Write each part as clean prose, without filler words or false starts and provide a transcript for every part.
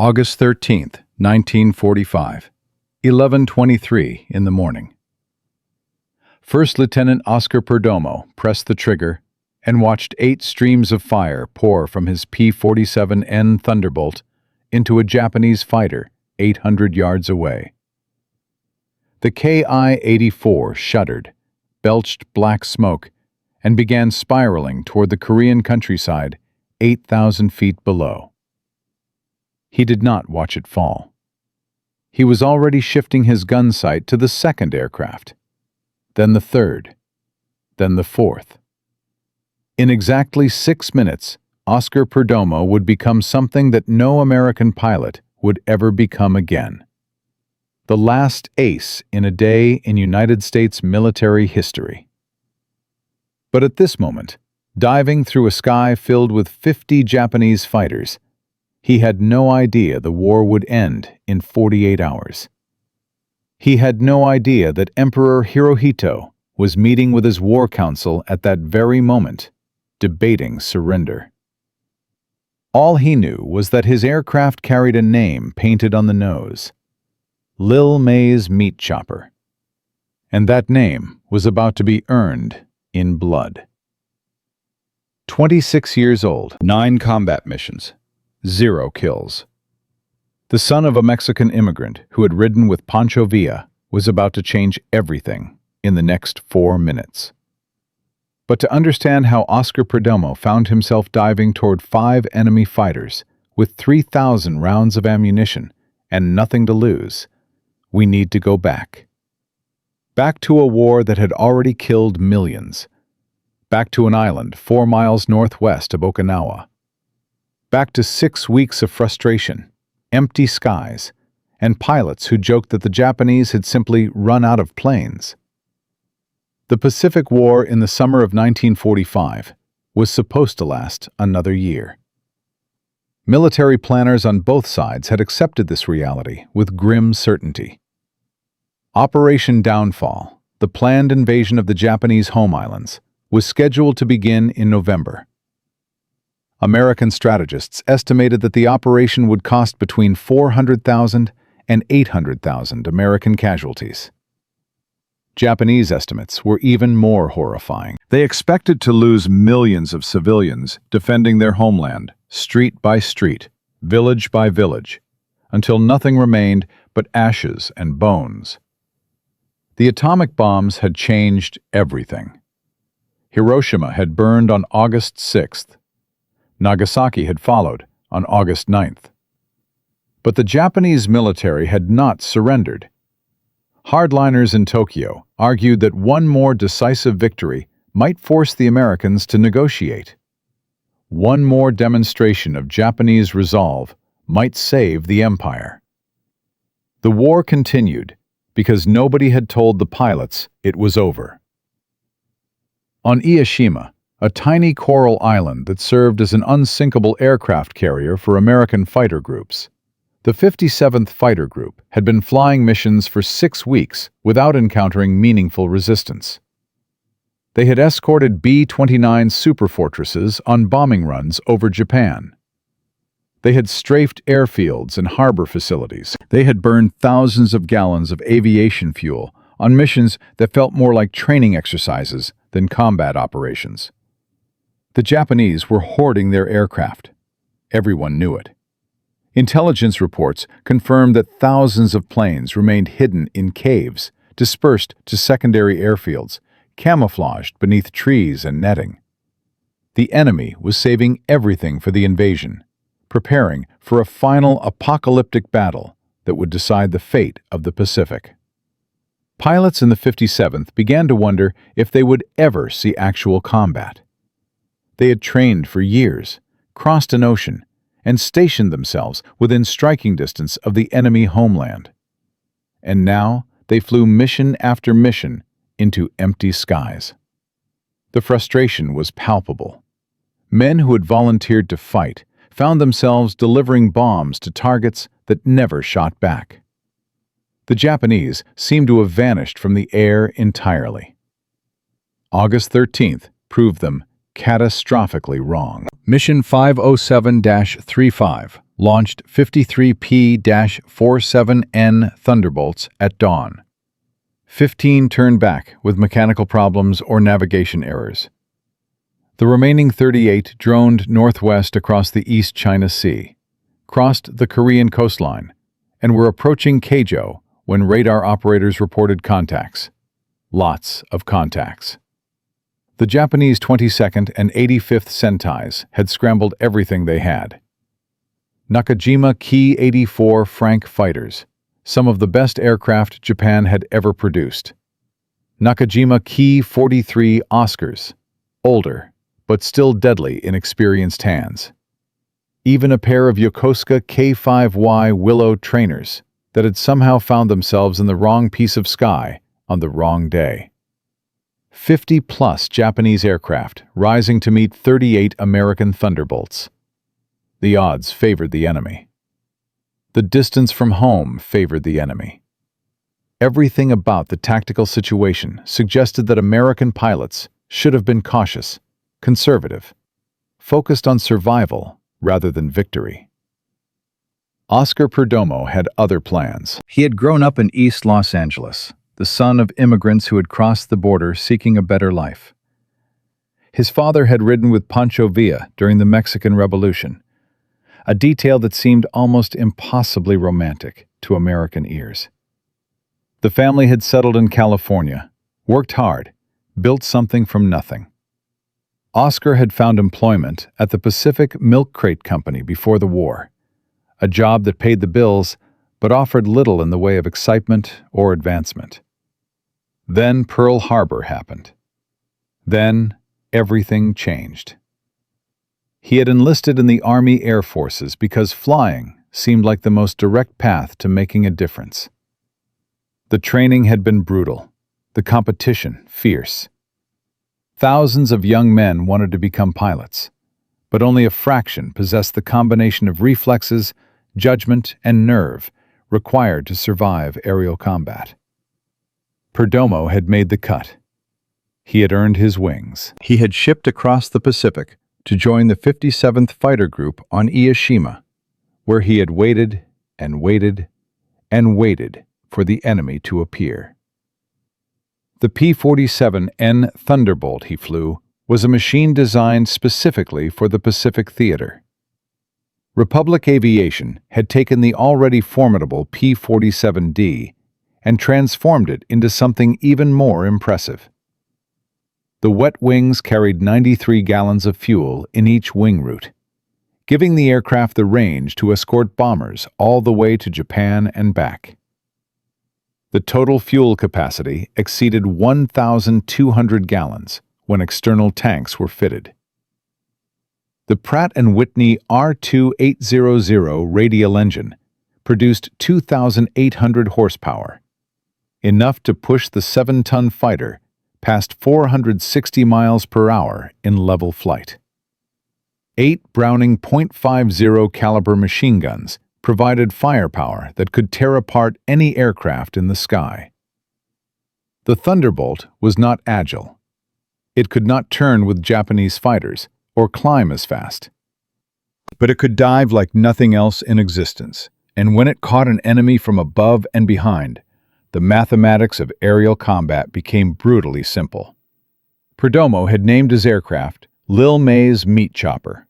August 13th, 1945, 11:23 in the morning. First Lieutenant Oscar Perdomo pressed the trigger and watched 8 streams of fire pour from his P-47 Thunderbolt into a Japanese fighter 800 yards away. The Ki-84 shuddered, belched black smoke, and began spiraling toward the Korean countryside 8,000 feet below. He did not watch it fall. He was already shifting his gun sight to the second aircraft, then the third, then the fourth. In exactly 6 minutes, Oscar Perdomo would become something that no American pilot would ever become again. The last ace in a day in United States military history. But at this moment, diving through a sky filled with 50 Japanese fighters, he had no idea the war would end in 48 hours. He had no idea that Emperor Hirohito was meeting with his war council at that very moment, debating surrender. All he knew was that his aircraft carried a name painted on the nose: Lil May's Meat Chopper. And that name was about to be earned in blood. 26 years old, 9 combat missions, 0 kills. The son of a Mexican immigrant who had ridden with Pancho Villa was about to change everything in the next 4 minutes. But to understand how Oscar Perdomo found himself diving toward 5 enemy fighters with 3,000 rounds of ammunition and nothing to lose, we need to go back. Back to a war that had already killed millions. Back to an island 4 miles northwest of Okinawa. Back to 6 weeks of frustration, empty skies, and pilots who joked that the Japanese had simply run out of planes. The Pacific War in the summer of 1945 was supposed to last another year. Military planners on both sides had accepted this reality with grim certainty. Operation Downfall, the planned invasion of the Japanese home islands, was scheduled to begin in November. American strategists estimated that the operation would cost between 400,000 and 800,000 American casualties. Japanese estimates were even more horrifying. They expected to lose millions of civilians defending their homeland, street by street, village by village, until nothing remained but ashes and bones. The atomic bombs had changed everything. Hiroshima had burned on August 6th. Nagasaki had followed on August 9th. But the Japanese military had not surrendered. Hardliners in Tokyo argued that one more decisive victory might force the Americans to negotiate. One more demonstration of Japanese resolve might save the empire. The war continued because nobody had told the pilots it was over. On Ieshima, a tiny coral island that served as an unsinkable aircraft carrier for American fighter groups, the 57th Fighter Group had been flying missions for 6 weeks without encountering meaningful resistance. They had escorted B-29 superfortresses on bombing runs over Japan. They had strafed airfields and harbor facilities. They had burned thousands of gallons of aviation fuel on missions that felt more like training exercises than combat operations. The Japanese were hoarding their aircraft. Everyone knew it. Intelligence reports confirmed that thousands of planes remained hidden in caves, dispersed to secondary airfields, camouflaged beneath trees and netting. The enemy was saving everything for the invasion, preparing for a final apocalyptic battle that would decide the fate of the Pacific. Pilots in the 57th began to wonder if they would ever see actual combat. They had trained for years, crossed an ocean, and stationed themselves within striking distance of the enemy homeland. And now they flew mission after mission into empty skies. The frustration was palpable. Men who had volunteered to fight found themselves delivering bombs to targets that never shot back. The Japanese seemed to have vanished from the air entirely. August 13th proved them catastrophically wrong. Mission 507-35, launched 53 P-47N Thunderbolts at dawn. 15 turned back with mechanical problems or navigation errors. The remaining 38 droned northwest across the East China Sea, crossed the Korean coastline, and were approaching Keijo when radar operators reported contacts. Lots of contacts. The Japanese 22nd and 85th Sentais had scrambled everything they had. Nakajima Ki-84 Frank fighters, some of the best aircraft Japan had ever produced. Nakajima Ki-43 Oscars, older, but still deadly in experienced hands. Even a pair of Yokosuka K-5Y Willow trainers that had somehow found themselves in the wrong piece of sky on the wrong day. 50-plus Japanese aircraft rising to meet 38 American Thunderbolts. The odds favored the enemy. The distance from home favored the enemy. Everything about the tactical situation suggested that American pilots should have been cautious, conservative, focused on survival rather than victory. Oscar Perdomo had other plans. He had grown up in East Los Angeles, the son of immigrants who had crossed the border seeking a better life. His father had ridden with Pancho Villa during the Mexican Revolution, a detail that seemed almost impossibly romantic to American ears. The family had settled in California, worked hard, built something from nothing. Oscar had found employment at the Pacific Milk Crate Company before the war, a job that paid the bills but offered little in the way of excitement or advancement. Then Pearl Harbor happened. Then everything changed. He had enlisted in the Army Air Forces because flying seemed like the most direct path to making a difference. The training had been brutal, the competition fierce. Thousands of young men wanted to become pilots, but only a fraction possessed the combination of reflexes, judgment, and nerve required to survive aerial combat. Perdomo had made the cut. He had earned his wings. He had shipped across the Pacific to join the 57th Fighter Group on Ieshima, where he had waited and waited and waited for the enemy to appear. The P-47N Thunderbolt he flew was a machine designed specifically for the Pacific Theater. Republic Aviation had taken the already formidable P-47D and transformed it into something even more impressive. The wet wings carried 93 gallons of fuel in each wing root, giving the aircraft the range to escort bombers all the way to Japan and back. The total fuel capacity exceeded 1,200 gallons when external tanks were fitted. The Pratt & Whitney R2800 radial engine produced 2,800 horsepower, enough to push the 7-ton fighter past 460 miles per hour in level flight. 8 Browning .50 caliber machine guns provided firepower that could tear apart any aircraft in the sky. The Thunderbolt was not agile. It could not turn with Japanese fighters or climb as fast. But it could dive like nothing else in existence, and when it caught an enemy from above and behind, the mathematics of aerial combat became brutally simple. Perdomo had named his aircraft Lil May's Meat Chopper.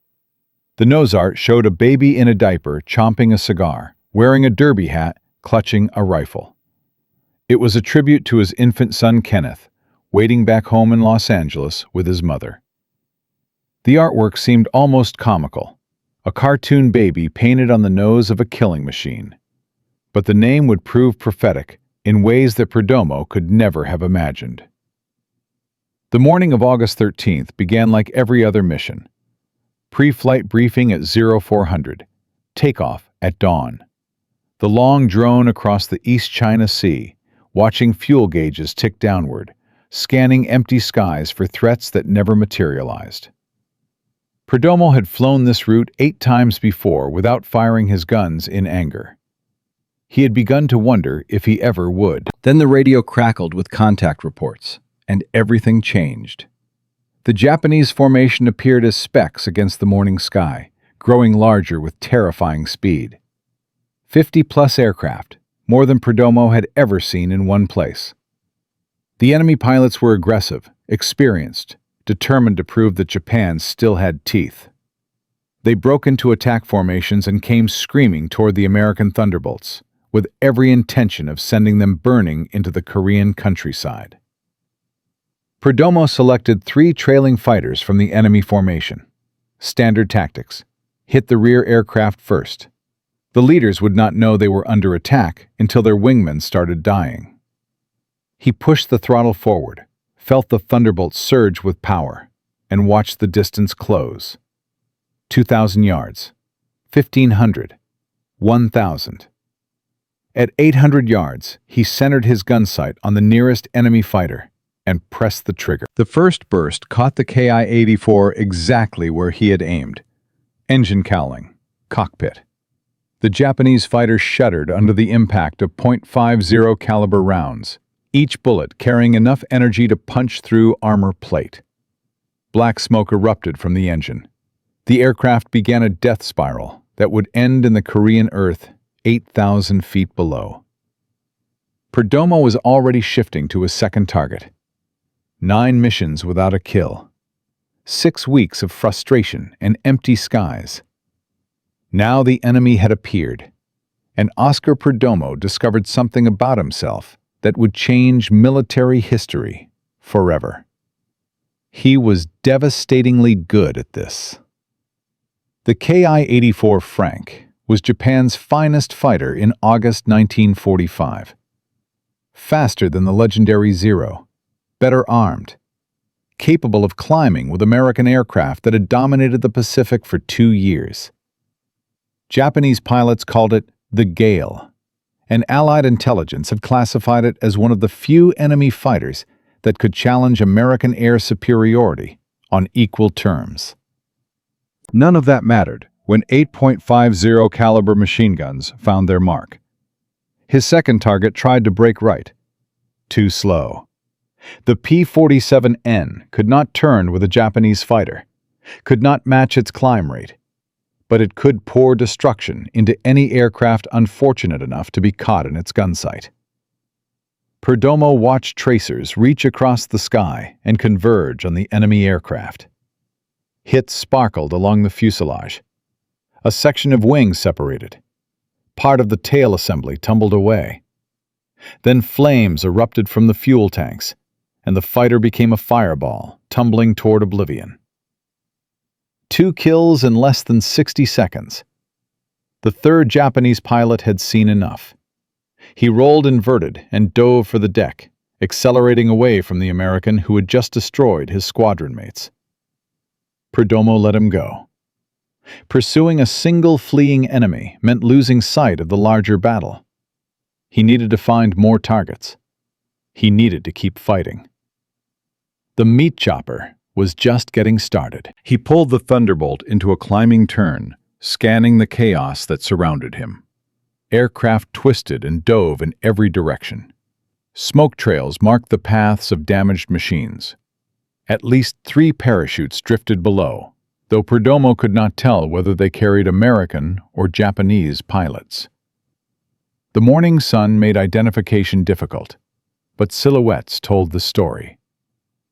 The nose art showed a baby in a diaper chomping a cigar, wearing a derby hat, clutching a rifle. It was a tribute to his infant son Kenneth, waiting back home in Los Angeles with his mother. The artwork seemed almost comical, a cartoon baby painted on the nose of a killing machine. But the name would prove prophetic in ways that Perdomo could never have imagined. The morning of August 13th began like every other mission. Pre-flight briefing at 0400, takeoff at dawn. The long drone across the East China Sea, watching fuel gauges tick downward, scanning empty skies for threats that never materialized. Perdomo had flown this route 8 times before without firing his guns in anger. He had begun to wonder if he ever would. Then the radio crackled with contact reports, and everything changed. The Japanese formation appeared as specks against the morning sky, growing larger with terrifying speed. 50-plus aircraft, more than Perdomo had ever seen in one place. The enemy pilots were aggressive, experienced, determined to prove that Japan still had teeth. They broke into attack formations and came screaming toward the American Thunderbolts, with every intention of sending them burning into the Korean countryside. Perdomo selected 3 trailing fighters from the enemy formation. Standard tactics: hit the rear aircraft first. The leaders would not know they were under attack until their wingmen started dying. He pushed the throttle forward, felt the Thunderbolt surge with power, and watched the distance close. 2,000 yards, 1,500, 1,000. At 800 yards, he centered his gun sight on the nearest enemy fighter and pressed the trigger. The first burst caught the Ki-84 exactly where he had aimed. Engine cowling, cockpit. The Japanese fighter shuddered under the impact of .50 caliber rounds, each bullet carrying enough energy to punch through armor plate. Black smoke erupted from the engine. The aircraft began a death spiral that would end in the Korean earth 8,000 feet below. Perdomo was already shifting to his second target. 9 missions without a kill. 6 weeks of frustration and empty skies. Now the enemy had appeared, and Oscar Perdomo discovered something about himself that would change military history forever. He was devastatingly good at this. The Ki-84 Frank was Japan's finest fighter in August 1945. Faster than the legendary Zero, better armed, capable of climbing with American aircraft that had dominated the Pacific for 2 years. Japanese pilots called it the Gale, and Allied intelligence had classified it as one of the few enemy fighters that could challenge American air superiority on equal terms. None of that mattered when 8.50 caliber machine guns found their mark. His second target tried to break right. Too slow. The P-47N could not turn with a Japanese fighter, could not match its climb rate, but it could pour destruction into any aircraft unfortunate enough to be caught in its gun sight. Perdomo watched tracers reach across the sky and converge on the enemy aircraft. Hits sparkled along the fuselage. A section of wing separated. Part of the tail assembly tumbled away. Then flames erupted from the fuel tanks, and the fighter became a fireball, tumbling toward oblivion. 2 kills in less than 60 seconds. The third Japanese pilot had seen enough. He rolled inverted and dove for the deck, accelerating away from the American who had just destroyed his squadron mates. Perdomo let him go. Pursuing a single fleeing enemy meant losing sight of the larger battle. He needed to find more targets. He needed to keep fighting. The meat chopper was just getting started. He pulled the Thunderbolt into a climbing turn, scanning the chaos that surrounded him. Aircraft twisted and dove in every direction. Smoke trails marked the paths of damaged machines. At least 3 parachutes drifted below, though Perdomo could not tell whether they carried American or Japanese pilots. The morning sun made identification difficult, but silhouettes told the story.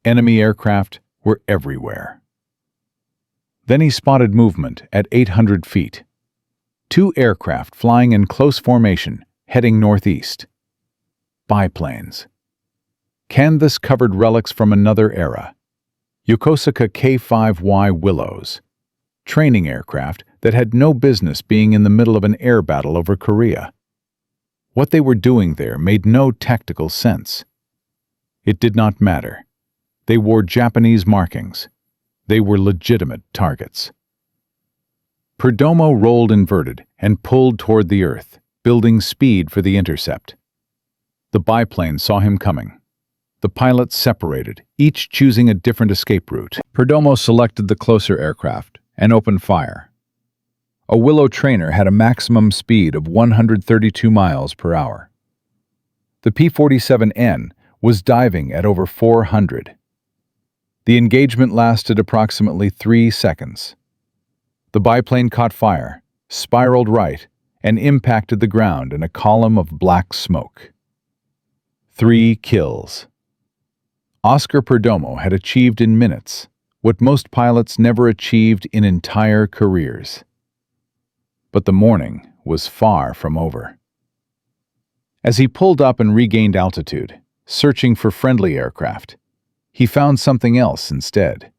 Enemy aircraft were everywhere. Then he spotted movement at 800 feet. 2 aircraft flying in close formation, heading northeast. Biplanes. Canvas-covered relics from another era. Yokosuka K-5Y Willows. Training aircraft that had no business being in the middle of an air battle over Korea. What they were doing there made no tactical sense. It did not matter. They wore Japanese markings. They were legitimate targets. Perdomo rolled inverted and pulled toward the earth, building speed for the intercept. The biplane saw him coming. The pilots separated, each choosing a different escape route. Perdomo selected the closer aircraft and opened fire. A Willow trainer had a maximum speed of 132 miles per hour. The P-47N was diving at over 400. The engagement lasted approximately 3 seconds. The biplane caught fire, spiraled right, and impacted the ground in a column of black smoke. 3 kills. Oscar Perdomo had achieved in minutes what most pilots never achieved in entire careers. But the morning was far from over. As he pulled up and regained altitude, searching for friendly aircraft, he found something else instead.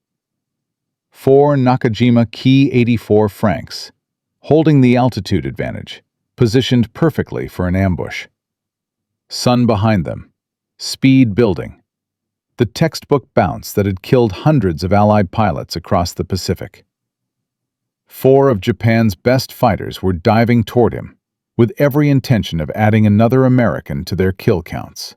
4 Nakajima Ki-84 Franks, holding the altitude advantage, positioned perfectly for an ambush. Sun behind them, speed building, the textbook bounce that had killed hundreds of Allied pilots across the Pacific. 4 of Japan's best fighters were diving toward him, with every intention of adding another American to their kill counts.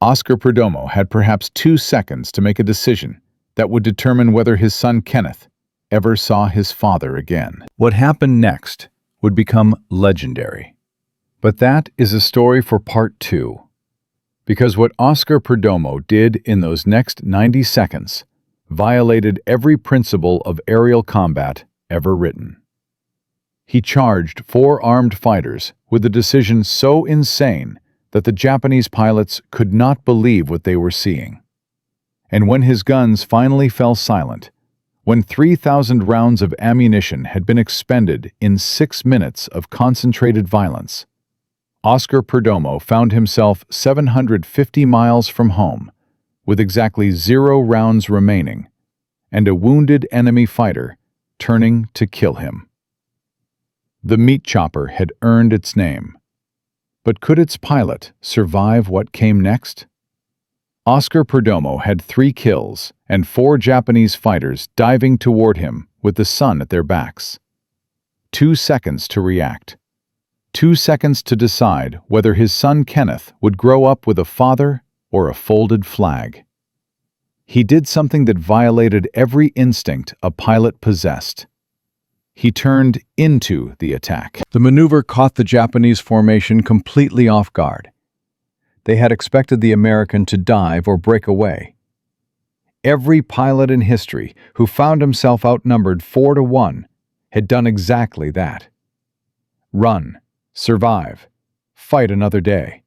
Oscar Perdomo had perhaps 2 seconds to make a decision that would determine whether his son Kenneth ever saw his father again. What happened next would become legendary. But that is a story for part 2. Because what Oscar Perdomo did in those next 90 seconds violated every principle of aerial combat ever written. He charged 4 armed fighters with a decision so insane that the Japanese pilots could not believe what they were seeing. And when his guns finally fell silent, when 3,000 rounds of ammunition had been expended in 6 minutes of concentrated violence, Oscar Perdomo found himself 750 miles from home, with exactly 0 rounds remaining, and a wounded enemy fighter turning to kill him. The meat chopper had earned its name, but could its pilot survive what came next? Oscar Perdomo had 3 kills and 4 Japanese fighters diving toward him with the sun at their backs. 2 seconds to react. 2 seconds to decide whether his son Kenneth would grow up with a father or a folded flag. He did something that violated every instinct a pilot possessed. He turned into the attack. The maneuver caught the Japanese formation completely off guard. They had expected the American to dive or break away. Every pilot in history who found himself outnumbered 4-1 had done exactly that. Run, survive, fight another day.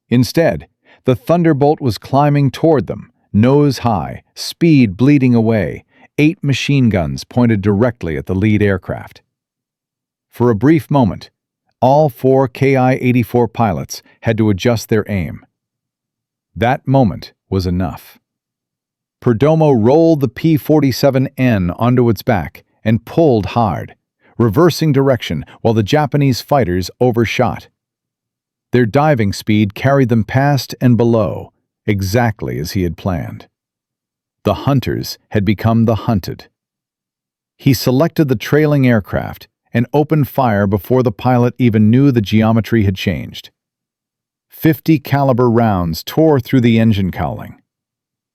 Instead, the Thunderbolt was climbing toward them, nose high, speed bleeding away, 8 machine guns pointed directly at the lead aircraft. For a brief moment, all 4 Ki-84 pilots had to adjust their aim. That moment was enough. Perdomo rolled the P-47N onto its back and pulled hard, reversing direction while the Japanese fighters overshot. Their diving speed carried them past and below, exactly as he had planned. The hunters had become the hunted. He selected the trailing aircraft and opened fire before the pilot even knew the geometry had changed. 50 caliber rounds tore through the engine cowling.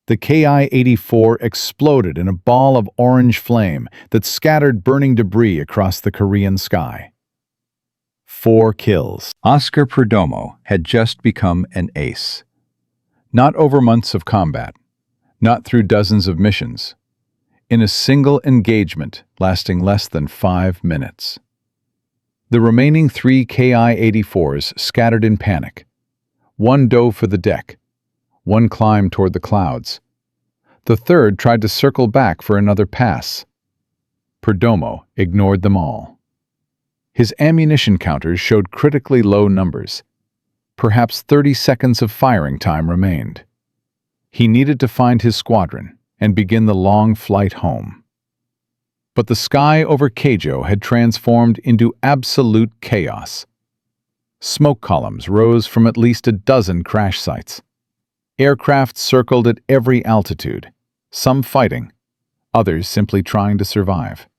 The Ki-84 exploded in a ball of orange flame that scattered burning debris across the Korean sky. 4 kills. Oscar Perdomo had just become an ace. Not over months of combat, not through dozens of missions, in a single engagement lasting less than 5 minutes. The remaining 3 Ki-84s scattered in panic. 1 dove for the deck. 1 climbed toward the clouds. The 3rd tried to circle back for another pass. Perdomo ignored them all. His ammunition counters showed critically low numbers. Perhaps 30 seconds of firing time remained. He needed to find his squadron and begin the long flight home. But the sky over Keijo had transformed into absolute chaos. Smoke columns rose from at least a dozen crash sites. Aircraft circled at every altitude, some fighting, others simply trying to survive.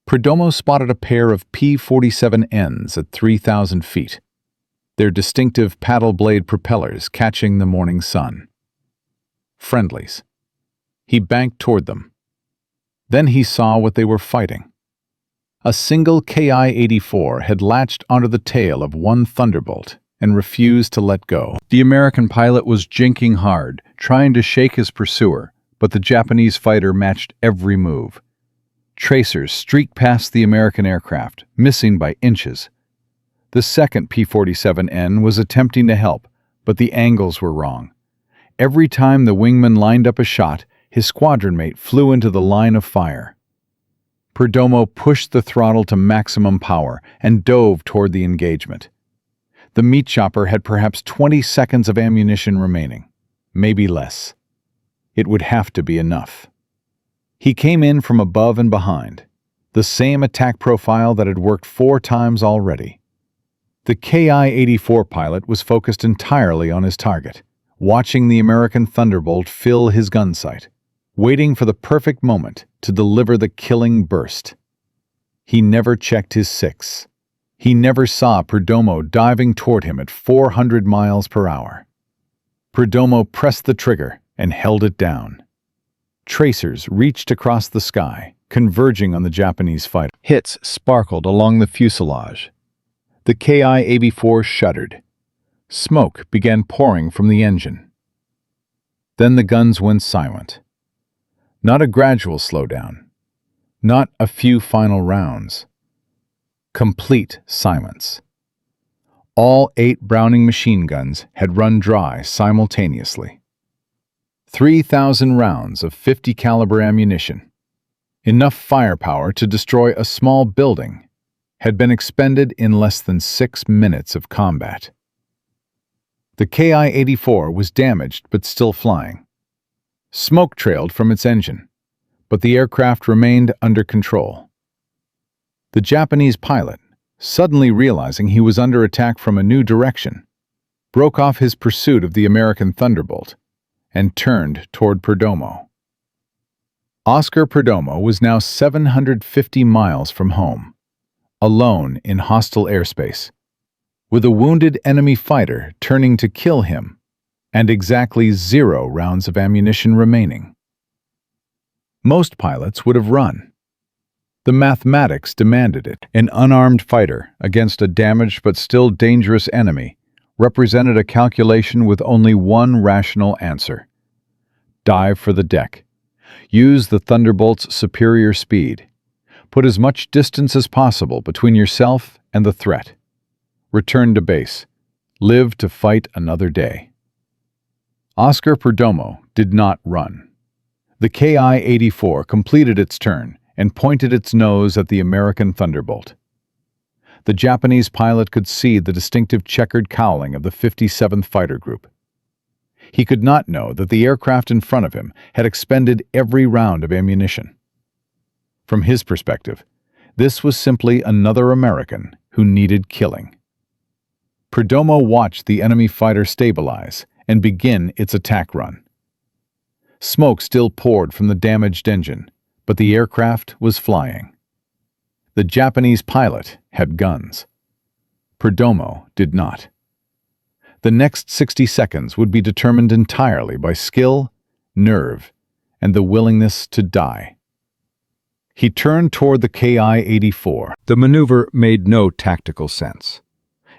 Perdomo spotted a pair of P-47Ns at 3,000 feet, their distinctive paddle blade propellers catching the morning sun. Friendlies. He banked toward them. Then he saw what they were fighting. A single Ki-84 had latched onto the tail of one Thunderbolt and refused to let go. The American pilot was jinking hard, trying to shake his pursuer, but the Japanese fighter matched every move. Tracers streaked past the American aircraft, missing by inches. The second P-47N was attempting to help, but the angles were wrong. Every time the wingman lined up a shot, his squadron mate flew into the line of fire. Perdomo pushed the throttle to maximum power and dove toward the engagement. The meat chopper had perhaps 20 seconds of ammunition remaining, maybe less. It would have to be enough. He came in from above and behind, the same attack profile that had worked 4 times already. The Ki-84 pilot was focused entirely on his target, watching the American Thunderbolt fill his gun sight, waiting for the perfect moment to deliver the killing burst. He never checked his 6. He never saw Perdomo diving toward him at 400 miles per hour. Perdomo pressed the trigger and held it down. Tracers reached across the sky, converging on the Japanese fighter. Hits sparkled along the fuselage. The Ki-84 shuddered. Smoke began pouring from the engine. Then the guns went silent. Not a gradual slowdown. Not a few final rounds. Complete silence. All 8 Browning machine guns had run dry simultaneously. 3,000 rounds of 50 caliber ammunition, enough firepower to destroy a small building, had been expended in less than 6 minutes of combat. The Ki-84 was damaged but still flying. Smoke trailed from its engine, but the aircraft remained under control. The Japanese pilot, suddenly realizing he was under attack from a new direction, broke off his pursuit of the American Thunderbolt and turned toward Perdomo. Oscar Perdomo was now 750 miles from home, alone in hostile airspace, with a wounded enemy fighter turning to kill him and exactly 0 rounds of ammunition remaining. Most pilots would have run. The mathematics demanded it. An unarmed fighter against a damaged but still dangerous enemy represented a calculation with only one rational answer. Dive for the deck. Use the Thunderbolt's superior speed. Put as much distance as possible between yourself and the threat. Return to base. Live to fight another day. Oscar Perdomo did not run. The Ki-84 completed its turn and pointed its nose at the American Thunderbolt. The Japanese pilot could see the distinctive checkered cowling of the 57th Fighter Group. He could not know that the aircraft in front of him had expended every round of ammunition. From his perspective, this was simply another American who needed killing. Perdomo watched the enemy fighter stabilize and begin its attack run. Smoke still poured from the damaged engine, but the aircraft was flying. The Japanese pilot had guns. Perdomo did not. The next 60 seconds would be determined entirely by skill, nerve, and the willingness to die. He turned toward the Ki-84. The maneuver made no tactical sense.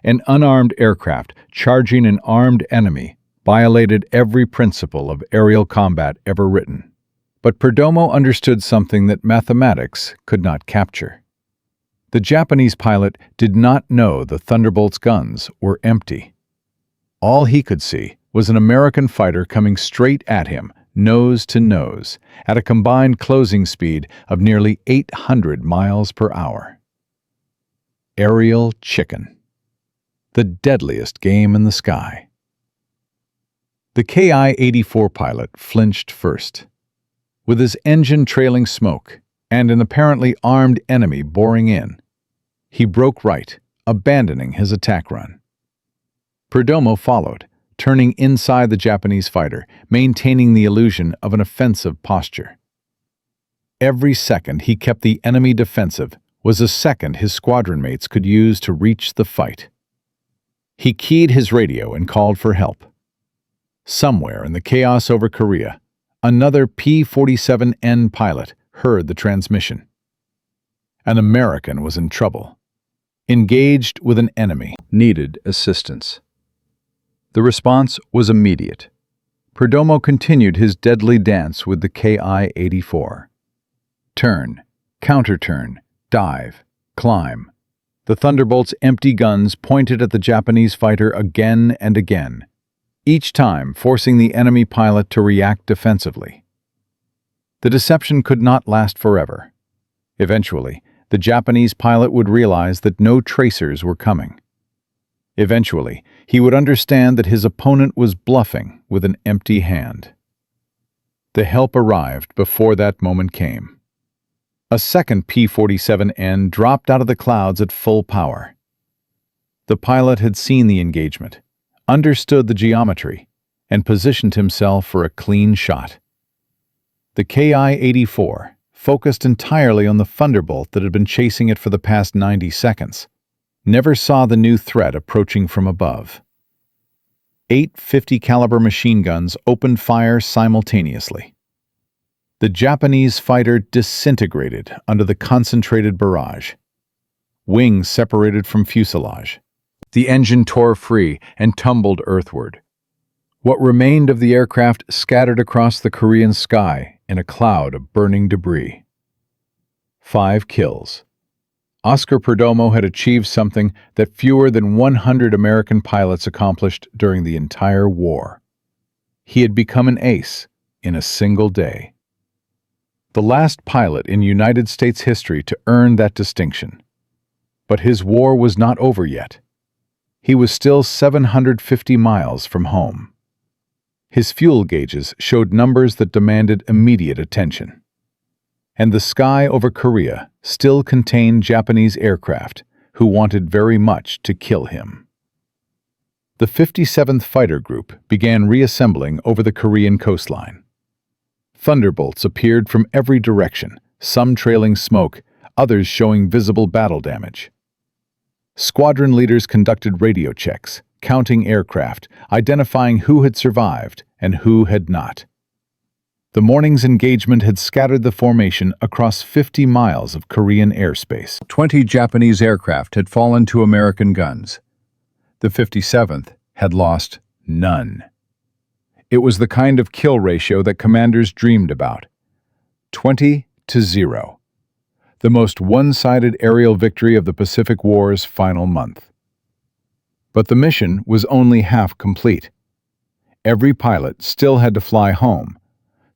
An unarmed aircraft charging an armed enemy violated every principle of aerial combat ever written. But Perdomo understood something that mathematics could not capture. The Japanese pilot did not know the Thunderbolt's guns were empty. All he could see was an American fighter coming straight at him, nose to nose, at a combined closing speed of nearly 800 miles per hour. Aerial chicken. The deadliest game in the sky. The Ki-84 pilot flinched first. With his engine trailing smoke and an apparently armed enemy boring in, he broke right, abandoning his attack run. Perdomo followed, turning inside the Japanese fighter, maintaining the illusion of an offensive posture. Every second he kept the enemy defensive was a second his squadron mates could use to reach the fight. He keyed his radio and called for help. Somewhere in the chaos over Korea, another P-47N pilot heard the transmission. An American was in trouble. Engaged with an enemy. Needed assistance. The response was immediate. Perdomo continued his deadly dance with the Ki-84. Turn. Counterturn, dive, climb. The Thunderbolt's empty guns pointed at the Japanese fighter again and again, each time forcing the enemy pilot to react defensively. The deception could not last forever. Eventually, the Japanese pilot would realize that no tracers were coming. Eventually, he would understand that his opponent was bluffing with an empty hand. The help arrived before that moment came. A second P-47N dropped out of the clouds at full power. The pilot had seen the engagement, understood the geometry, and positioned himself for a clean shot. The Ki-84 focused entirely on the Thunderbolt that had been chasing it for the past 90 seconds, never saw the new threat approaching from above. 8 50-caliber machine guns opened fire simultaneously. The Japanese fighter disintegrated under the concentrated barrage. Wings separated from fuselage. The engine tore free and tumbled earthward. What remained of the aircraft scattered across the Korean sky in a cloud of burning debris. 5 kills. Oscar Perdomo had achieved something that fewer than 100 American pilots accomplished during the entire war. He had become an ace in a single day. The last pilot in United States history to earn that distinction. But his war was not over yet. He was still 750 miles from home. His fuel gauges showed numbers that demanded immediate attention. And the sky over Korea still contained Japanese aircraft who wanted very much to kill him. The 57th Fighter Group began reassembling over the Korean coastline. Thunderbolts appeared from every direction, some trailing smoke, others showing visible battle damage. Squadron leaders conducted radio checks, counting aircraft, identifying who had survived and who had not. The morning's engagement had scattered the formation across 50 miles of Korean airspace. 20 Japanese aircraft had fallen to American guns. The 57th had lost none. It was the kind of kill ratio that commanders dreamed about. 20-0. The most one-sided aerial victory of the Pacific War's final month. But the mission was only half complete. Every pilot still had to fly home.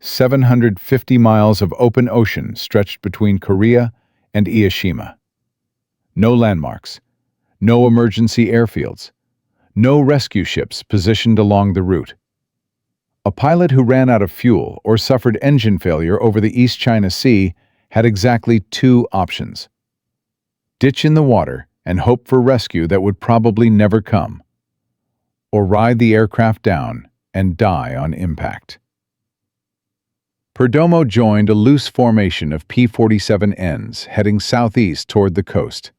750 miles of open ocean stretched between Korea and Ieshima. No landmarks, no emergency airfields, no rescue ships positioned along the route. A pilot who ran out of fuel or suffered engine failure over the East China Sea had exactly 2 options. Ditch in the water and hope for rescue that would probably never come, or ride the aircraft down and die on impact. Perdomo joined a loose formation of P-47Ns heading southeast toward the coast.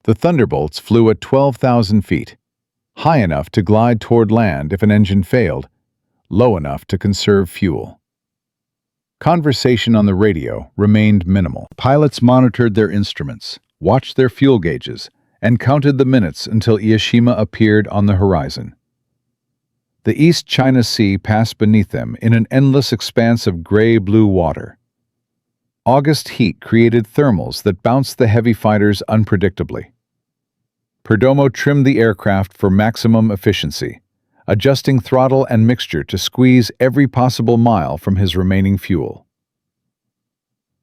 The Thunderbolts flew at 12,000 feet, high enough to glide toward land if an engine failed, low enough to conserve fuel. Conversation on the radio remained minimal. Pilots monitored their instruments, watched their fuel gauges, and counted the minutes until Ieshima appeared on the horizon. The East China Sea passed beneath them in an endless expanse of gray-blue water. August heat created thermals that bounced the heavy fighters unpredictably. Perdomo trimmed the aircraft for maximum efficiency, adjusting throttle and mixture to squeeze every possible mile from his remaining fuel.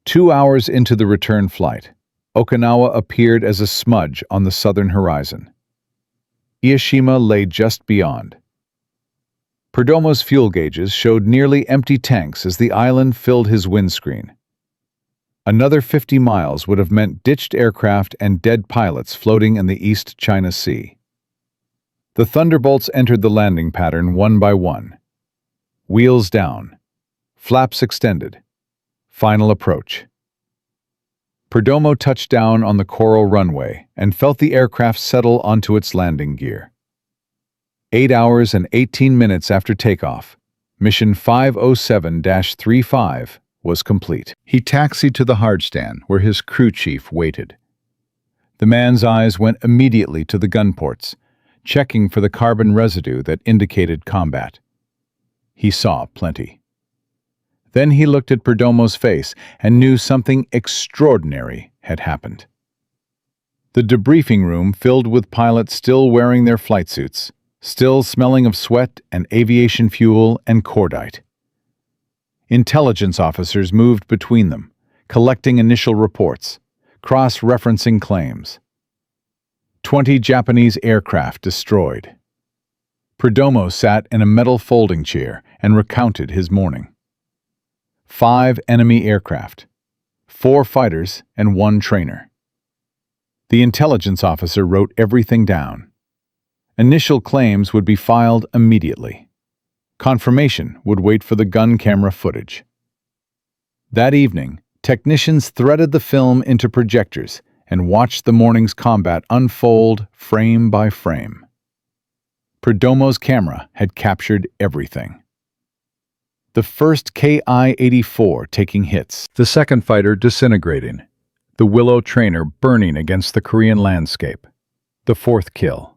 2 hours into the return flight, Okinawa appeared as a smudge on the southern horizon. Ieshima lay just beyond. Perdomo's fuel gauges showed nearly empty tanks as the island filled his windscreen. Another 50 miles would have meant ditched aircraft and dead pilots floating in the East China Sea. The Thunderbolts entered the landing pattern one by one. Wheels down. Flaps extended. Final approach. Perdomo touched down on the coral runway and felt the aircraft settle onto its landing gear. 8 hours and 18 minutes after takeoff, Mission 507-35 was complete. He taxied to the hardstand where his crew chief waited. The man's eyes went immediately to the gun ports, checking for the carbon residue that indicated combat. He saw plenty. Then he looked at Perdomo's face and knew something extraordinary had happened. The debriefing room filled with pilots still wearing their flight suits, still smelling of sweat and aviation fuel and cordite. Intelligence officers moved between them, collecting initial reports, cross-referencing claims. 20 Japanese aircraft destroyed. Perdomo sat in a metal folding chair and recounted his morning. 5 enemy aircraft, 4 fighters and 1 trainer. The intelligence officer wrote everything down. Initial claims would be filed immediately. Confirmation would wait for the gun camera footage. That evening, technicians threaded the film into projectors and watched the morning's combat unfold frame by frame. Perdomo's camera had captured everything. The first Ki-84 taking hits, the second fighter disintegrating, the Willow trainer burning against the Korean landscape, the 4th kill,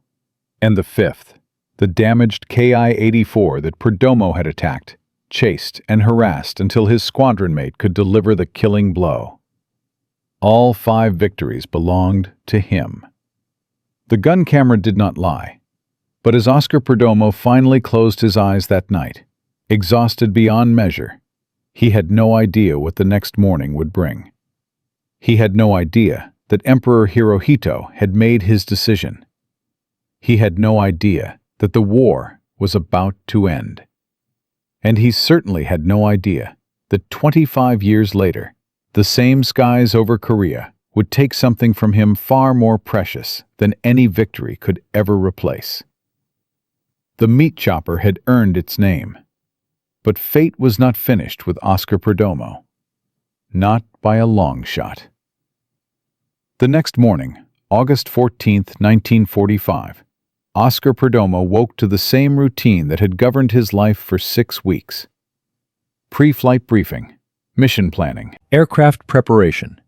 and the 5th, the damaged Ki-84 that Perdomo had attacked, chased and harassed until his squadron mate could deliver the killing blow. All 5 victories belonged to him. The gun camera did not lie, but as Oscar Perdomo finally closed his eyes that night, exhausted beyond measure, he had no idea what the next morning would bring. He had no idea that Emperor Hirohito had made his decision. He had no idea that the war was about to end. And he certainly had no idea that 25 years later, the same skies over Korea would take something from him far more precious than any victory could ever replace. The meat chopper had earned its name, but fate was not finished with Oscar Perdomo. Not by a long shot. The next morning, August 14, 1945, Oscar Perdomo woke to the same routine that had governed his life for 6 weeks. Pre-flight briefing, mission planning, aircraft preparation.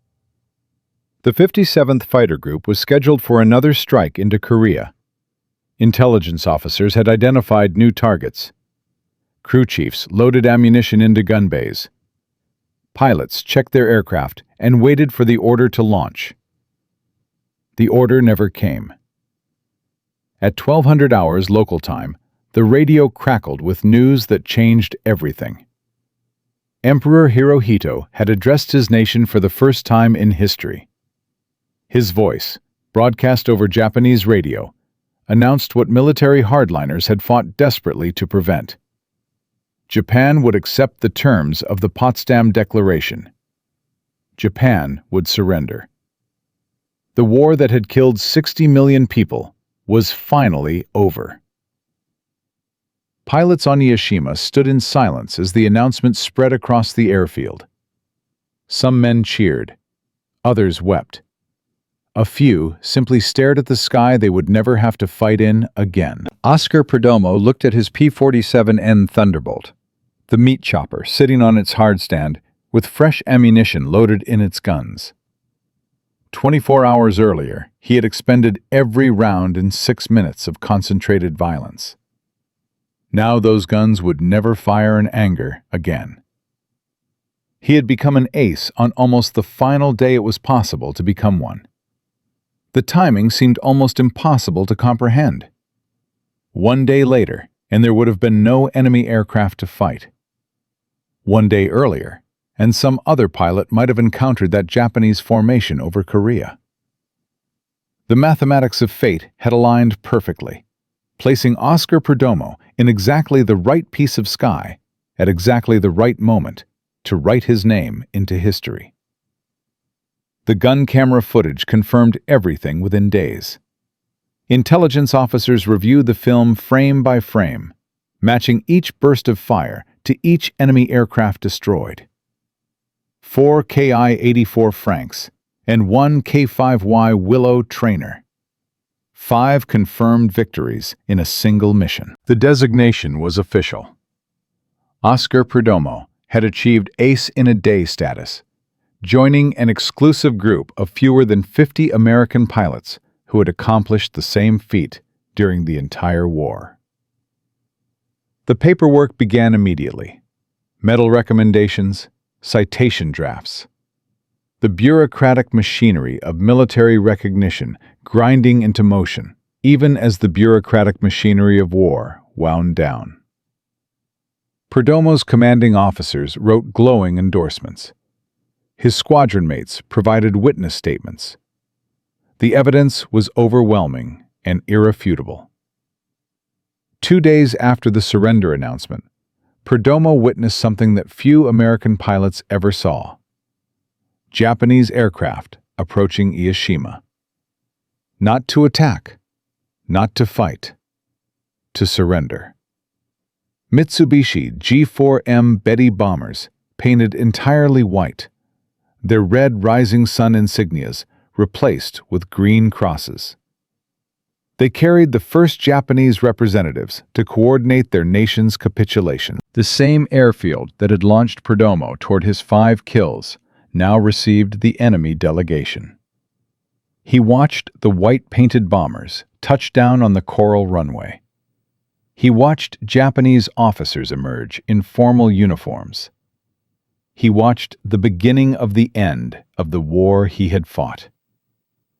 The 57th Fighter Group was scheduled for another strike into Korea. Intelligence officers had identified new targets. Crew chiefs loaded ammunition into gun bays. Pilots checked their aircraft and waited for the order to launch. The order never came. At 1200 hours local time, the radio crackled with news that changed everything. Emperor Hirohito had addressed his nation for the first time in history. His voice, broadcast over Japanese radio, announced what military hardliners had fought desperately to prevent. Japan would accept the terms of the Potsdam Declaration. Japan would surrender. The war that had killed 60 million people was finally over. Pilots on Yashima stood in silence as the announcement spread across the airfield. Some men cheered. Others wept. A few simply stared at the sky they would never have to fight in again. Oscar Perdomo looked at his P-47 Thunderbolt, the meat chopper sitting on its hardstand with fresh ammunition loaded in its guns. 24 hours earlier, he had expended every round in 6 minutes of concentrated violence. Now those guns would never fire in anger again. He had become an ace on almost the final day it was possible to become one. The timing seemed almost impossible to comprehend. 1 day later, and there would have been no enemy aircraft to fight. 1 day earlier, and some other pilot might have encountered that Japanese formation over Korea. The mathematics of fate had aligned perfectly, placing Oscar Perdomo in exactly the right piece of sky at exactly the right moment to write his name into history. The gun camera footage confirmed everything within days. Intelligence officers reviewed the film frame by frame, matching each burst of fire to each enemy aircraft destroyed. 4 Ki-84 Franks and 1 K-5Y Willow trainer. 5 confirmed victories in a single mission. The designation was official. Oscar Perdomo had achieved Ace in a Day status, joining an exclusive group of fewer than 50 American pilots who had accomplished the same feat during the entire war. The paperwork began immediately. Medal recommendations, citation drafts. The bureaucratic machinery of military recognition grinding into motion, even as the bureaucratic machinery of war wound down. Perdomo's commanding officers wrote glowing endorsements. His squadron mates provided witness statements. The evidence was overwhelming and irrefutable. 2 days after the surrender announcement, Perdomo witnessed something that few American pilots ever saw: Japanese aircraft approaching Ieshima. Not to attack, not to fight, to surrender. Mitsubishi G4M Betty bombers, painted entirely white, their red rising sun insignias replaced with green crosses. They carried the first Japanese representatives to coordinate their nation's capitulation. The same airfield that had launched Perdomo toward his 5 kills now received the enemy delegation. He watched the white-painted bombers touch down on the coral runway. He watched Japanese officers emerge in formal uniforms. He watched the beginning of the end of the war he had fought.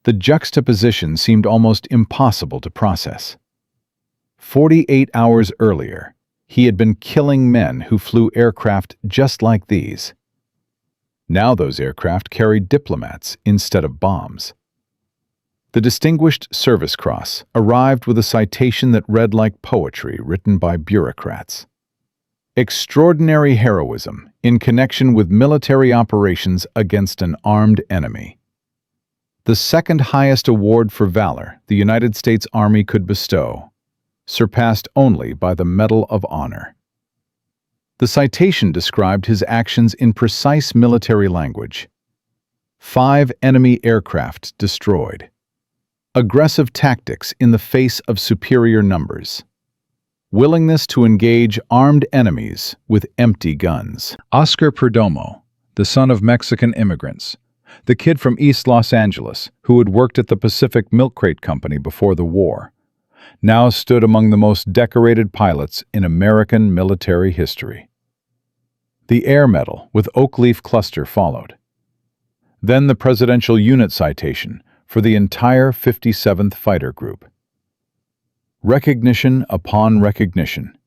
The juxtaposition seemed almost impossible to process. 48 hours earlier, he had been killing men who flew aircraft just like these. Now those aircraft carried diplomats instead of bombs. The Distinguished Service Cross arrived with a citation that read like poetry written by bureaucrats. Extraordinary heroism in connection with military operations against an armed enemy. The second highest award for valor the United States Army could bestow, surpassed only by the Medal of Honor. The citation described his actions in precise military language. 5 enemy aircraft destroyed. Aggressive tactics in the face of superior numbers. Willingness to engage armed enemies with empty guns. Oscar Perdomo, the son of Mexican immigrants, the kid from East Los Angeles who had worked at the Pacific Milk Crate Company before the war, now stood among the most decorated pilots in American military history. The Air Medal with Oak Leaf Cluster followed. Then the Presidential Unit Citation for the entire 57th Fighter Group. Recognition upon recognition,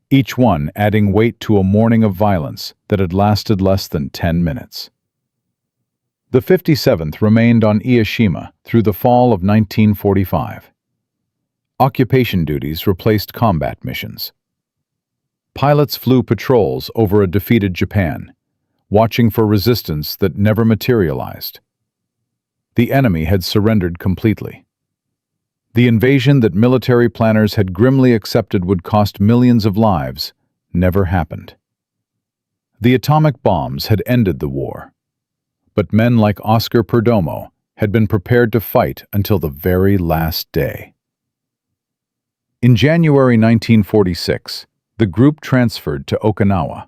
each one adding weight to a morning of violence that had lasted less than 10 minutes. The 57th remained on Ieshima through the fall of 1945. Occupation duties replaced combat missions. Pilots flew patrols over a defeated Japan, watching for resistance that never materialized. The enemy had surrendered completely. The invasion that military planners had grimly accepted would cost millions of lives never happened. The atomic bombs had ended the war, but men like Oscar Perdomo had been prepared to fight until the very last day. In January 1946, the group transferred to Okinawa.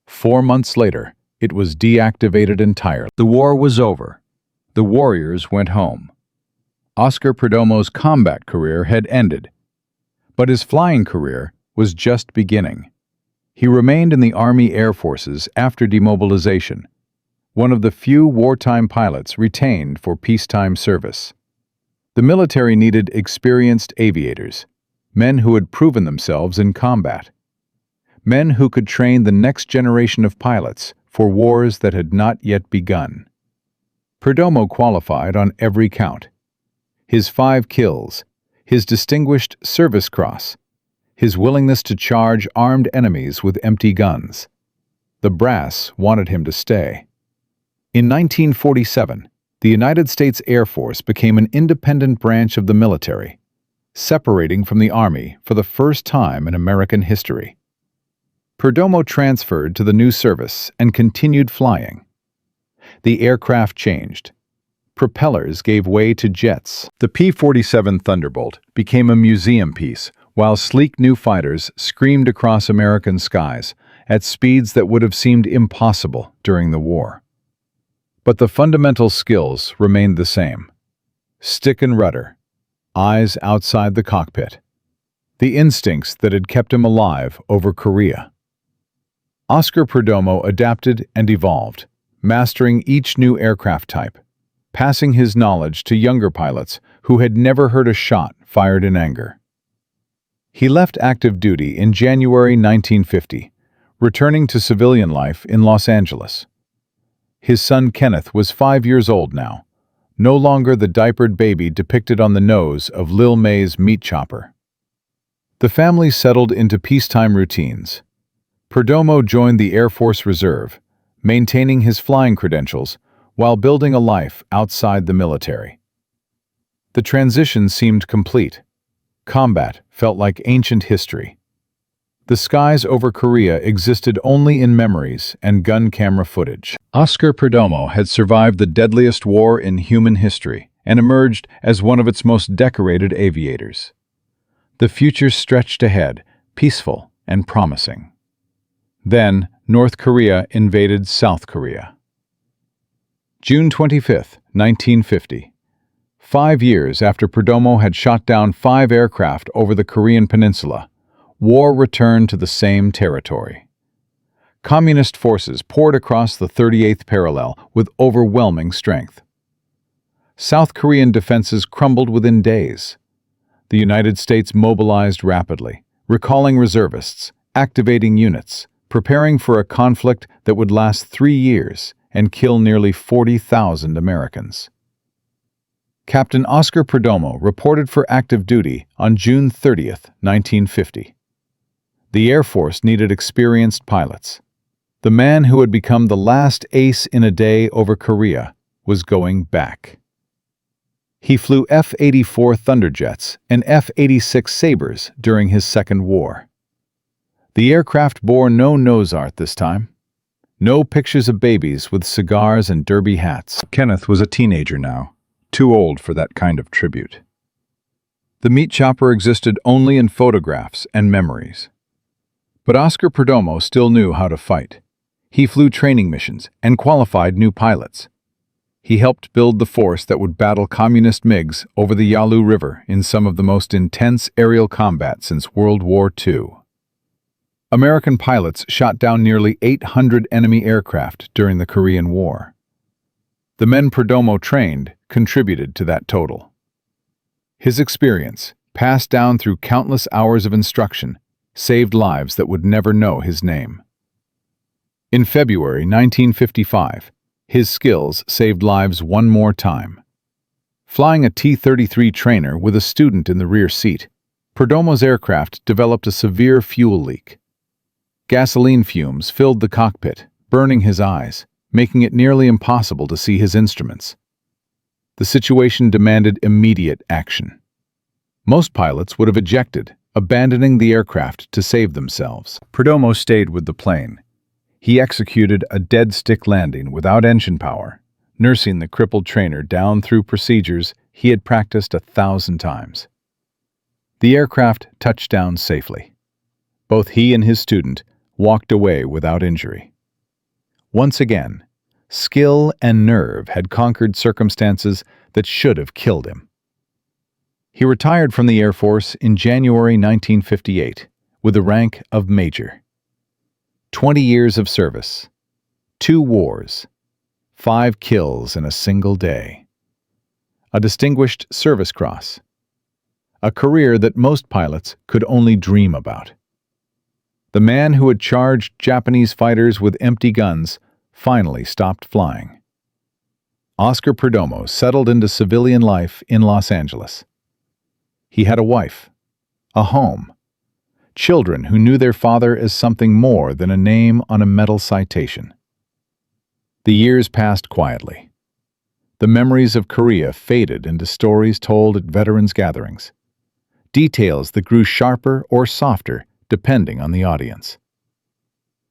4 months later, it was deactivated entirely. The war was over. The warriors went home. Oscar Perdomo's combat career had ended, but his flying career was just beginning. He remained in the Army Air Forces after demobilization, one of the few wartime pilots retained for peacetime service. The military needed experienced aviators, men who had proven themselves in combat, men who could train the next generation of pilots for wars that had not yet begun. Perdomo qualified on every count. His 5 kills, his Distinguished Service Cross, his willingness to charge armed enemies with empty guns. The brass wanted him to stay. In 1947, the United States Air Force became an independent branch of the military, separating from the Army for the first time in American history. Perdomo transferred to the new service and continued flying. The aircraft changed. Propellers gave way to jets. The P-47 Thunderbolt became a museum piece, while sleek new fighters screamed across American skies at speeds that would have seemed impossible during the war. But the fundamental skills remained the same. Stick and rudder, eyes outside the cockpit. The instincts that had kept him alive over Korea. Oscar Perdomo adapted and evolved, mastering each new aircraft type, passing his knowledge to younger pilots who had never heard a shot fired in anger. He left active duty in January 1950, returning to civilian life in Los Angeles. His son Kenneth was 5 years old now, no longer the diapered baby depicted on the nose of Lil May's meat chopper. The family settled into peacetime routines. Perdomo joined the Air Force Reserve, maintaining his flying credentials while building a life outside the military. The transition seemed complete. Combat felt like ancient history. The skies over Korea existed only in memories and gun camera footage. Oscar Perdomo had survived the deadliest war in human history and emerged as one of its most decorated aviators. The future stretched ahead, peaceful and promising. Then, North Korea invaded South Korea. June 25, 1950. 5 years after Perdomo had shot down 5 aircraft over the Korean peninsula, war returned to the same territory. Communist forces poured across the 38th parallel with overwhelming strength. South Korean defenses crumbled within days. The United States mobilized rapidly, recalling reservists, activating units, preparing for a conflict that would last 3 years and kill nearly 40,000 Americans. Captain Oscar Perdomo reported for active duty on June 30, 1950. The Air Force needed experienced pilots. The man who had become the last ace in a day over Korea was going back. He flew F-84 Thunderjets and F-86 Sabres during his second war. The aircraft bore no nose art this time. No pictures of babies with cigars and derby hats. Kenneth was a teenager now, too old for that kind of tribute. The meat chopper existed only in photographs and memories. But Oscar Perdomo still knew how to fight. He flew training missions and qualified new pilots. He helped build the force that would battle communist MiGs over the Yalu River in some of the most intense aerial combat since World War II. American pilots shot down nearly 800 enemy aircraft during the Korean War. The men Perdomo trained contributed to that total. His experience, passed down through countless hours of instruction, saved lives that would never know his name. In February 1955, his skills saved lives one more time. Flying a T-33 trainer with a student in the rear seat, Perdomo's aircraft developed a severe fuel leak. Gasoline fumes filled the cockpit, burning his eyes, making it nearly impossible to see his instruments. The situation demanded immediate action. Most pilots would have ejected, abandoning the aircraft to save themselves. Perdomo stayed with the plane. He executed a dead-stick landing without engine power, nursing the crippled trainer down through procedures he had practiced 1,000 times. The aircraft touched down safely. Both he and his student walked away without injury. Once again, skill and nerve had conquered circumstances that should have killed him. He retired from the Air Force in January 1958 with the rank of Major. 20 years of service, 2 wars, 5 kills in a single day. A Distinguished Service Cross. A career that most pilots could only dream about. The man who had charged Japanese fighters with empty guns finally stopped flying. Oscar Perdomo settled into civilian life in Los Angeles. He had a wife, a home, children who knew their father as something more than a name on a medal citation. The years passed quietly. The memories of Korea faded into stories told at veterans' gatherings, details that grew sharper or softer depending on the audience.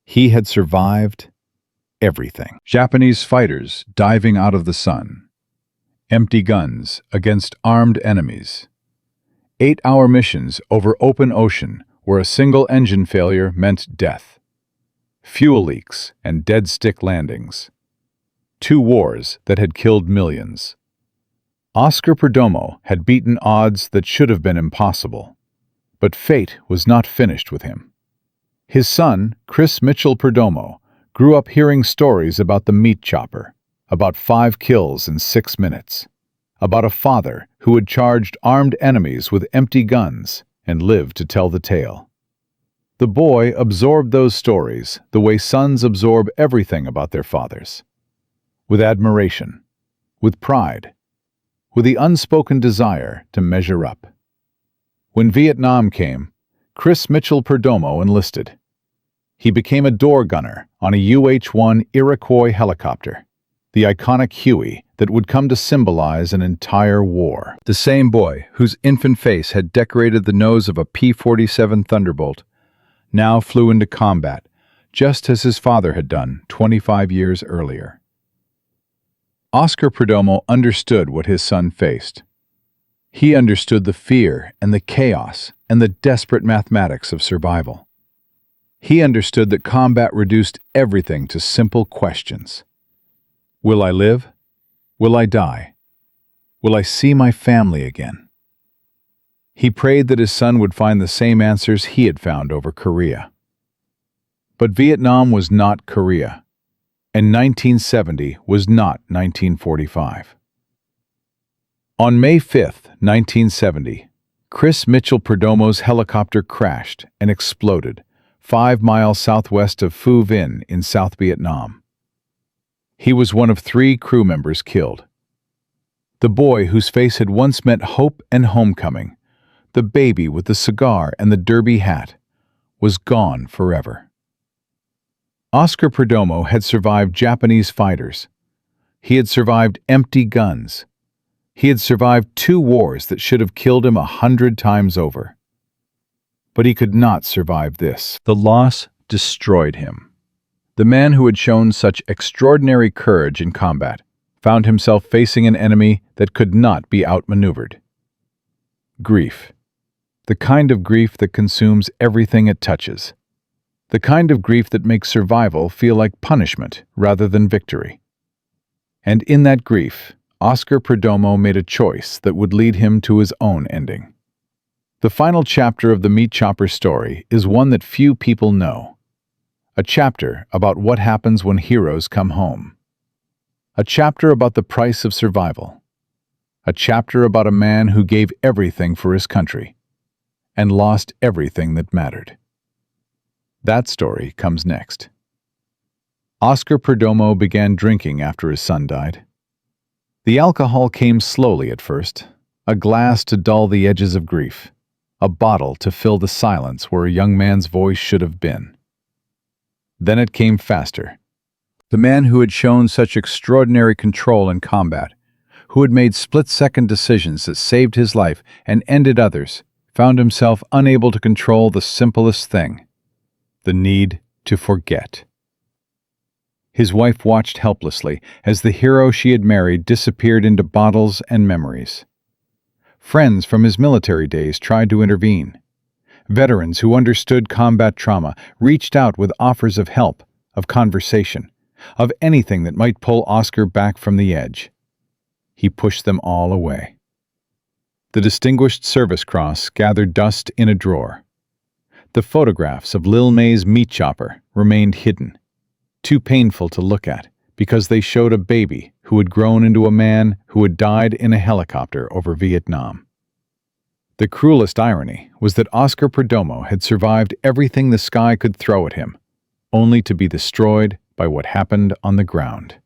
He had survived everything. Japanese fighters diving out of the sun. Empty guns against armed enemies. 8-hour missions over open ocean where a single engine failure meant death. Fuel leaks and dead-stick landings. 2 wars that had killed millions. Oscar Perdomo had beaten odds that should have been impossible. But fate was not finished with him. His son, Chris Mitchell Perdomo, grew up hearing stories about the meat chopper, about 5 kills in 6 minutes, about a father who had charged armed enemies with empty guns and lived to tell the tale. The boy absorbed those stories the way sons absorb everything about their fathers, with admiration, with pride, with the unspoken desire to measure up. When Vietnam came, Chris Mitchell Perdomo enlisted. He became a door gunner on a UH-1 Iroquois helicopter, the iconic Huey that would come to symbolize an entire war. The same boy whose infant face had decorated the nose of a P-47 Thunderbolt now flew into combat, just as his father had done 25 years earlier. Oscar Perdomo understood what his son faced. He understood the fear and the chaos and the desperate mathematics of survival. He understood that combat reduced everything to simple questions. Will I live? Will I die? Will I see my family again? He prayed that his son would find the same answers he had found over Korea. But Vietnam was not Korea, and 1970 was not 1945. On May 5, 1970, Chris Mitchell Perdomo's helicopter crashed and exploded 5 miles southwest of Phu Vinh in South Vietnam. He was one of 3 crew members killed. The boy whose face had once meant hope and homecoming, the baby with the cigar and the derby hat, was gone forever. Oscar Perdomo had survived Japanese fighters. He had survived empty guns. He had survived 2 wars that should have killed him 100 times over. But he could not survive this. The loss destroyed him. The man who had shown such extraordinary courage in combat found himself facing an enemy that could not be outmaneuvered. Grief. The kind of grief that consumes everything it touches. The kind of grief that makes survival feel like punishment rather than victory. And in that grief, Oscar Perdomo made a choice that would lead him to his own ending. The final chapter of the meat chopper story is one that few people know. A chapter about what happens when heroes come home. A chapter about the price of survival. A chapter about a man who gave everything for his country and lost everything that mattered. That story comes next. Oscar Perdomo began drinking after his son died. The alcohol came slowly at first, a glass to dull the edges of grief, a bottle to fill the silence where a young man's voice should have been. Then it came faster. The man who had shown such extraordinary control in combat, who had made split-second decisions that saved his life and ended others, found himself unable to control the simplest thing, the need to forget. His wife watched helplessly as the hero she had married disappeared into bottles and memories. Friends from his military days tried to intervene. Veterans who understood combat trauma reached out with offers of help, of conversation, of anything that might pull Oscar back from the edge. He pushed them all away. The Distinguished Service Cross gathered dust in a drawer. The photographs of Lil May's meat chopper remained hidden, too painful to look at because they showed a baby who had grown into a man who had died in a helicopter over Vietnam. The cruelest irony was that Oscar Perdomo had survived everything the sky could throw at him, only to be destroyed by what happened on the ground.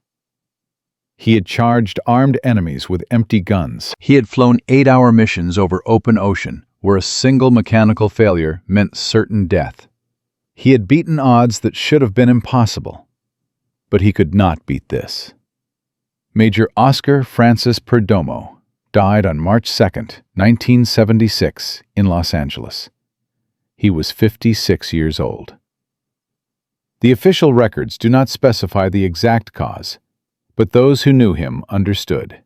He had charged armed enemies with empty guns. He had flown 8-hour missions over open ocean, where a single mechanical failure meant certain death. He had beaten odds that should have been impossible. But he could not beat this. Major Oscar Francis Perdomo died on March 2, 1976, in Los Angeles. He was 56 years old. The official records do not specify the exact cause, but those who knew him understood.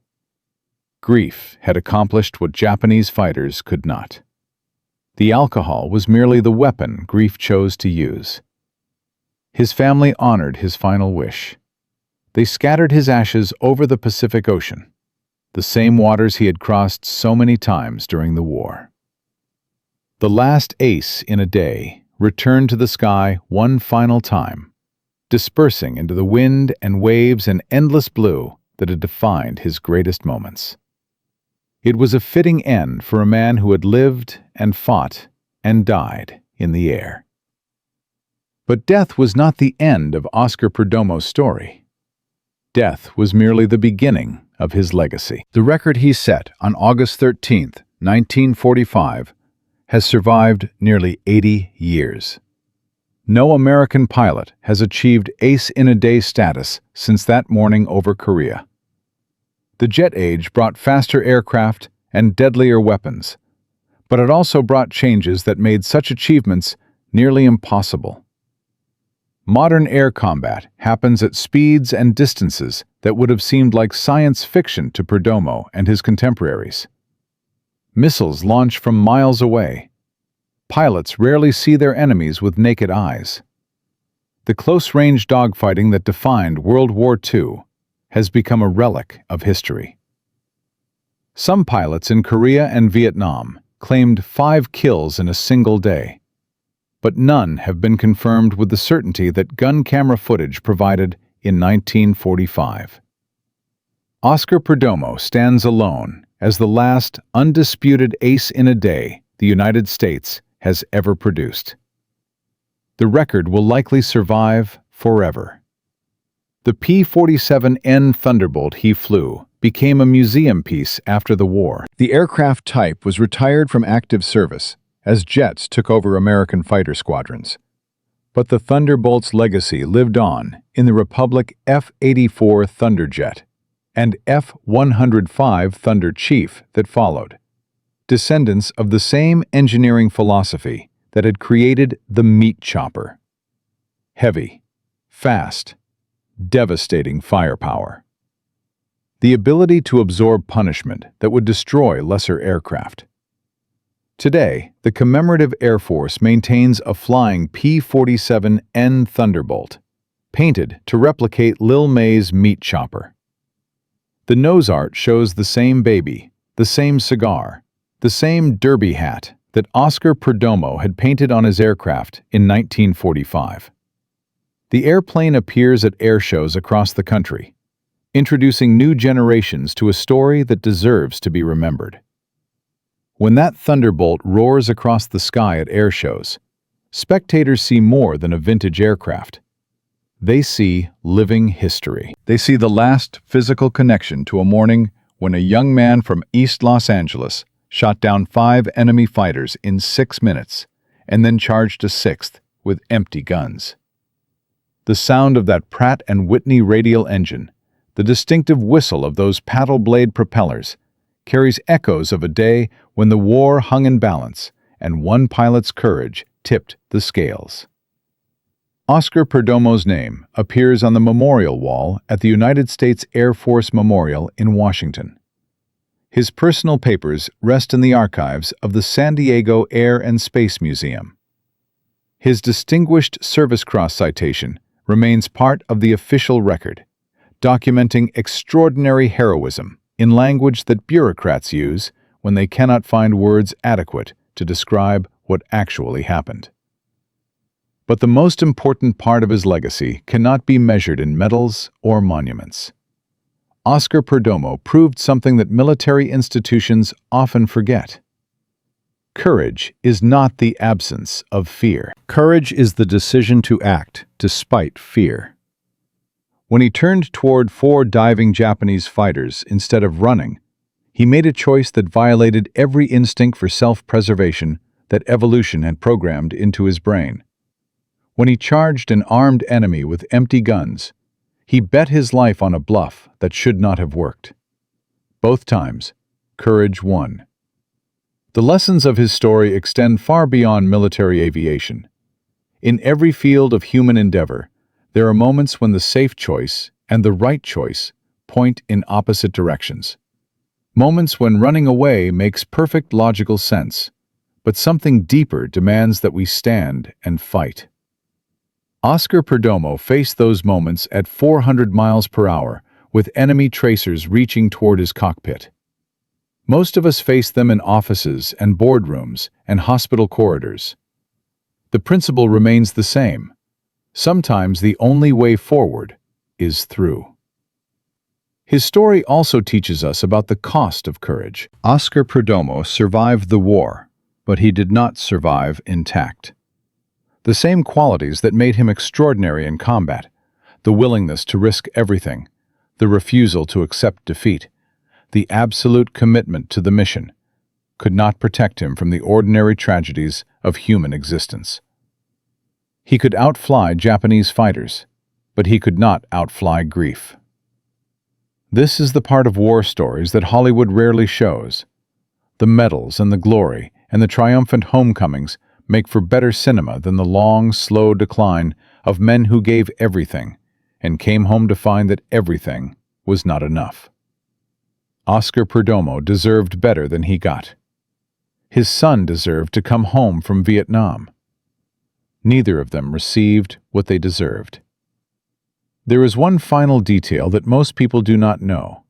Grief had accomplished what Japanese fighters could not. The alcohol was merely the weapon grief chose to use. His family honored his final wish. They scattered his ashes over the Pacific Ocean, the same waters he had crossed so many times during the war. The last ace in a day returned to the sky one final time, dispersing into the wind and waves and endless blue that had defined his greatest moments. It was a fitting end for a man who had lived and fought and died in the air. But death was not the end of Oscar Perdomo's story. Death was merely the beginning of his legacy. The record he set on August 13, 1945, has survived nearly 80 years. No American pilot has achieved ace-in-a-day status since that morning over Korea. The jet age brought faster aircraft and deadlier weapons, but it also brought changes that made such achievements nearly impossible. Modern air combat happens at speeds and distances that would have seemed like science fiction to Perdomo and his contemporaries. Missiles launch from miles away. Pilots rarely see their enemies with naked eyes. The close-range dogfighting that defined World War II has become a relic of history. Some pilots in Korea and Vietnam claimed 5 kills in a single day, but none have been confirmed with the certainty that gun camera footage provided in 1945. Oscar Perdomo stands alone as the last undisputed ace in a day the United States has ever produced. The record will likely survive forever. The P-47 Thunderbolt he flew became a museum piece after the war. The aircraft type was retired from active service as jets took over American fighter squadrons. But the Thunderbolt's legacy lived on in the Republic F-84 Thunderjet and F-105 Thunder Chief that followed, descendants of the same engineering philosophy that had created the meat chopper. Heavy, fast, devastating firepower. The ability to absorb punishment that would destroy lesser aircraft. Today, the commemorative Air Force maintains a flying P-47 Thunderbolt, painted to replicate Lil May's meat chopper. The nose art shows the same baby, the same cigar, the same derby hat that Oscar Perdomo had painted on his aircraft in 1945. The airplane appears at air shows across the country, introducing new generations to a story that deserves to be remembered. When that Thunderbolt roars across the sky at air shows, spectators see more than a vintage aircraft. They see living history. They see the last physical connection to a morning when a young man from East Los Angeles shot down 5 enemy fighters in 6 minutes and then charged a 6th with empty guns. The sound of that Pratt & Whitney radial engine, the distinctive whistle of those paddle blade propellers, carries echoes of a day when the war hung in balance and one pilot's courage tipped the scales. Oscar Perdomo's name appears on the memorial wall at the United States Air Force Memorial in Washington. His personal papers rest in the archives of the San Diego Air and Space Museum. His Distinguished Service Cross citation remains part of the official record, documenting extraordinary heroism in language that bureaucrats use when they cannot find words adequate to describe what actually happened. But the most important part of his legacy cannot be measured in medals or monuments. Oscar Perdomo proved something that military institutions often forget. Courage is not the absence of fear. Courage is the decision to act despite fear. When he turned toward 4 diving Japanese fighters instead of running, he made a choice that violated every instinct for self-preservation that evolution had programmed into his brain. When he charged an armed enemy with empty guns, he bet his life on a bluff that should not have worked. Both times, courage won. The lessons of his story extend far beyond military aviation. In every field of human endeavor, there are moments when the safe choice and the right choice point in opposite directions. Moments when running away makes perfect logical sense, but something deeper demands that we stand and fight. Oscar Perdomo faced those moments at 400 miles per hour, with enemy tracers reaching toward his cockpit. Most of us face them in offices and boardrooms and hospital corridors. The principle remains the same. Sometimes the only way forward is through. His story also teaches us about the cost of courage. Oscar Perdomo survived the war, but he did not survive intact. The same qualities that made him extraordinary in combat, the willingness to risk everything, the refusal to accept defeat, the absolute commitment to the mission, could not protect him from the ordinary tragedies of human existence. He could outfly Japanese fighters, but he could not outfly grief. This is the part of war stories that Hollywood rarely shows. The medals and the glory and the triumphant homecomings make for better cinema than the long, slow decline of men who gave everything and came home to find that everything was not enough. Oscar Perdomo deserved better than he got. His son deserved to come home from Vietnam. Neither of them received what they deserved. There is one final detail that most people do not know.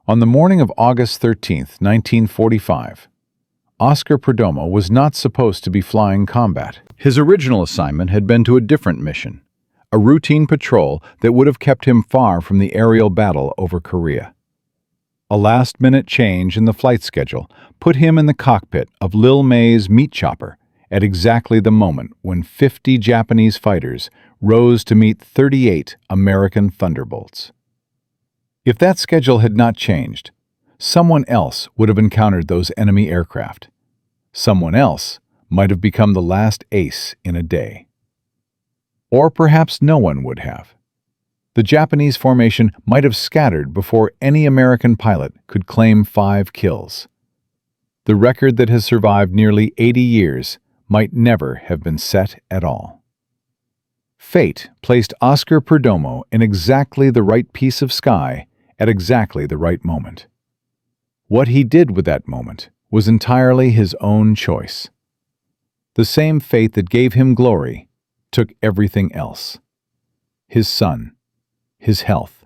On the morning of August 13, 1945, Oscar Perdomo was not supposed to be flying combat. His original assignment had been to a different mission, a routine patrol that would have kept him far from the aerial battle over Korea. A last-minute change in the flight schedule put him in the cockpit of Lil May's meat chopper at exactly the moment when 50 Japanese fighters rose to meet 38 American Thunderbolts. If that schedule had not changed, someone else would have encountered those enemy aircraft. Someone else might have become the last ace in a day. Or perhaps no one would have. The Japanese formation might have scattered before any American pilot could claim 5 kills. The record that has survived nearly 80 years might never have been set at all. Fate placed Oscar Perdomo in exactly the right piece of sky at exactly the right moment. What he did with that moment was entirely his own choice. The same fate that gave him glory took everything else. His son, his health,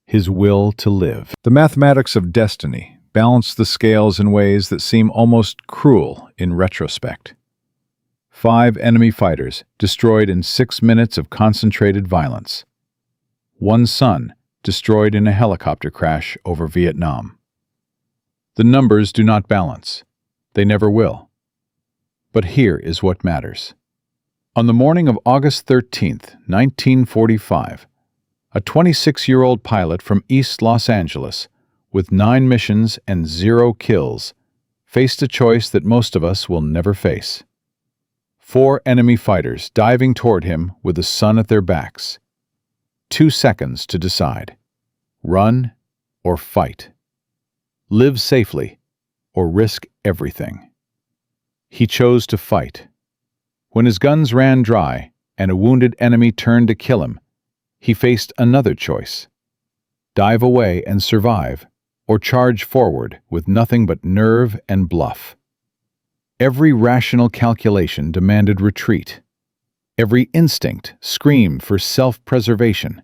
his will to live. The mathematics of destiny balance the scales in ways that seem almost cruel in retrospect. 5 enemy fighters destroyed in 6 minutes of concentrated violence. 1 son destroyed in a helicopter crash over Vietnam. The numbers do not balance. They never will. But here is what matters. On the morning of August 13, 1945, a 26-year-old pilot from East Los Angeles, with 9 missions and 0 kills, faced a choice that most of us will never face. 4 enemy fighters diving toward him with the sun at their backs. 2 seconds to decide. Run or fight. Live safely or risk everything. He chose to fight. When his guns ran dry and a wounded enemy turned to kill him, he faced another choice: dive away and survive, or charge forward with nothing but nerve and bluff. Every rational calculation demanded retreat. Every instinct screamed for self-preservation.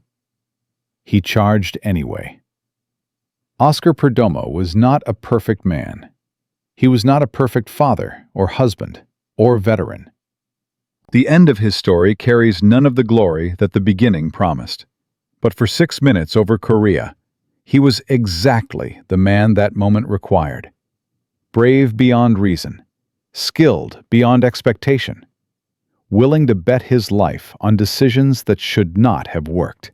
He charged anyway. Oscar Perdomo was not a perfect man. He was not a perfect father or husband or veteran. The end of his story carries none of the glory that the beginning promised. But for 6 minutes over Korea, he was exactly the man that moment required. Brave beyond reason, skilled beyond expectation, willing to bet his life on decisions that should not have worked.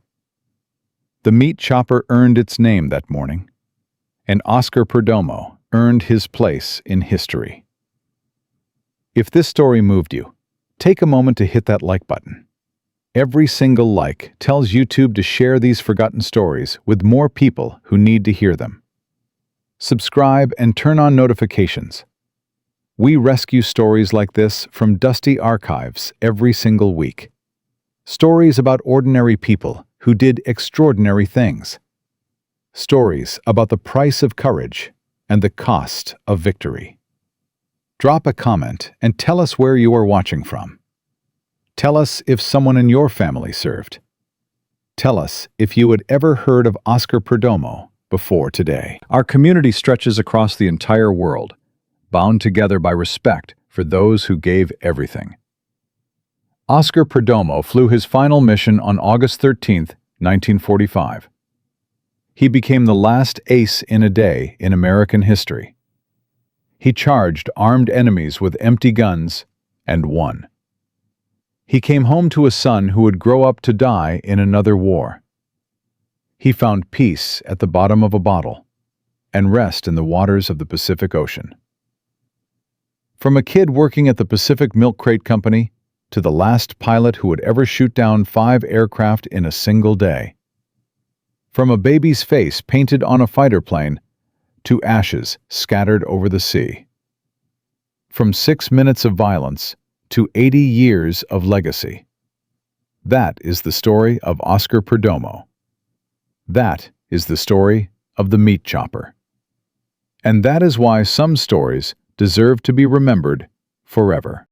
The meat chopper earned its name that morning, and Oscar Perdomo earned his place in history. If this story moved you, take a moment to hit that like button. Every single like tells YouTube to share these forgotten stories with more people who need to hear them. Subscribe and turn on notifications. We rescue stories like this from dusty archives every single week. Stories about ordinary people who did extraordinary things. Stories about the price of courage and the cost of victory. Drop a comment and tell us where you are watching from. Tell us if someone in your family served. Tell us if you had ever heard of Oscar Perdomo before today. Our community stretches across the entire world, bound together by respect for those who gave everything. Oscar Perdomo flew his final mission on August 13, 1945. He became the last ace in a day in American history. He charged armed enemies with empty guns and won. He came home to a son who would grow up to die in another war. He found peace at the bottom of a bottle and rest in the waters of the Pacific Ocean. From a kid working at the Pacific Milk Crate Company to the last pilot who would ever shoot down 5 aircraft in a single day. From a baby's face painted on a fighter plane to ashes scattered over the sea. From 6 minutes of violence to 80 years of legacy. That is the story of Oscar Perdomo. That is the story of the meat chopper. And that is why some stories deserve to be remembered forever.